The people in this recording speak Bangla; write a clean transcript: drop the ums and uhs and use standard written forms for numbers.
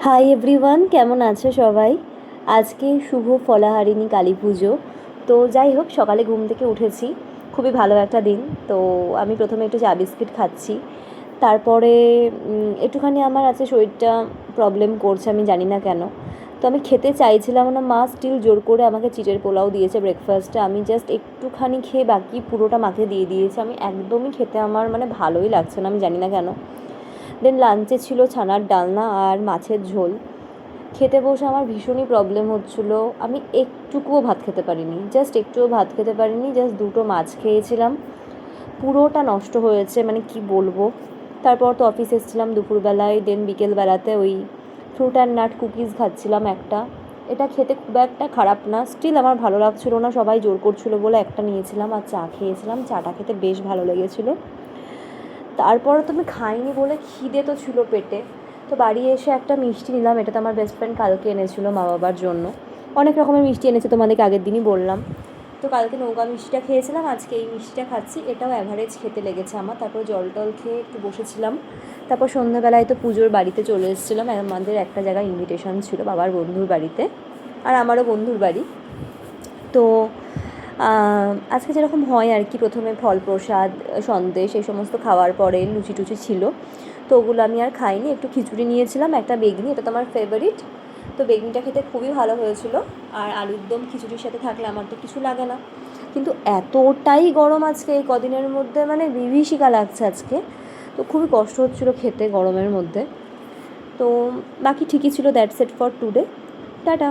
হাই এভরিওয়ান, কেমন আছো সবাই? আজকে শুভ ফলাহারিণী কালী পুজো। তো যাই হোক, সকালে ঘুম থেকে উঠেছি, খুবই ভালো একটা দিন। তো আমি প্রথমে একটু চা বিস্কিট খাচ্ছি, তারপরে একটুখানি আমার আছে শরীরটা প্রবলেম করছে, আমি জানি না কেন। তো আমি খেতে চাইছিলাম না, মা স্টিল জোর করে আমাকে চিড়ের পোলাও দিয়েছে ব্রেকফাস্টে। আমি জাস্ট একটুখানি খেয়ে বাকি পুরোটা মাকে দিয়ে দিয়েছি। আমি একদমই খেতে আমার ভালোই লাগছে না, আমি জানি না কেন। দেন লাঞ্চে ছিল ছানার ডালনা আর মাছের ঝোল। খেতে বসে আমার ভীষণই প্রবলেম হচ্ছিলো, আমি একটুকুও ভাত খেতে পারিনি, জাস্ট একটুও ভাত খেতে পারিনি, জাস্ট দুটো মাছ খেয়েছিলাম। পুরোটা নষ্ট হয়েছে, কি বলবো। তারপর তো অফিস এসেছিলাম দুপুরবেলায়, দেন বিকেলবেলাতে ওই ফ্রুট অ্যান্ড নাট কুকিজ খাচ্ছিলাম একটা। এটা খেতে খুব একটা খারাপ না, স্টিল আমার ভালো লাগছিলো না, সবাই জোর করছিলো বলে একটা নিয়েছিলাম আর চা খেয়েছিলাম। চাটা খেতে বেশ ভালো লেগেছিলো। তারপরে তো আমি খাইনি বলে খিদে তো ছিল পেটে। তো বাড়ি এসে একটা মিষ্টি নিলাম, এটা তো আমার বেস্ট ফ্রেন্ড কালকে এনেছিলো মা বাবার জন্য। অনেক রকমের মিষ্টি এনেছে, তোমাদেরকে আগের দিনই বললাম। তো কালকে নৌকা মিষ্টিটা খেয়েছিলাম, আজকে এই মিষ্টিটা খাচ্ছি। এটাও অ্যাভারেজ খেতে লেগেছে আমার। তারপর জল টল খেয়ে একটু বসেছিলাম। তারপর সন্ধ্যাবেলায় তো পুজোর বাড়িতে চলে এসেছিলাম। আমাদের একটা জায়গায় ইনভিটেশন ছিল বাবার বন্ধুর বাড়িতে, আর আমারও বন্ধুর বাড়ি। তো আজকে যেরকম হয় আর কি, প্রথমে ফল প্রসাদ, সন্দেশ, এই সমস্ত খাওয়ার পরে লুচি টুচি ছিল। তো ওগুলো আমি আর খাইনি, একটু খিচুড়ি নিয়েছিলাম, একটা বেগনি, এটা তো আমার ফেভারিট। তো বেগনিটা খেতে খুবই ভালো হয়েছিল। আর আলুর দম খিচুড়ির সাথে থাকলে আমার তো কিছু লাগে না। কিন্তু এতটাই গরম আজকে, এই কদিনের মধ্যে বিভীষিকা লাগছে আজকে। তো খুবই কষ্ট হচ্ছিলো খেতে গরমের মধ্যে। তো বাকি ঠিকই ছিল। That's it for today. Tata.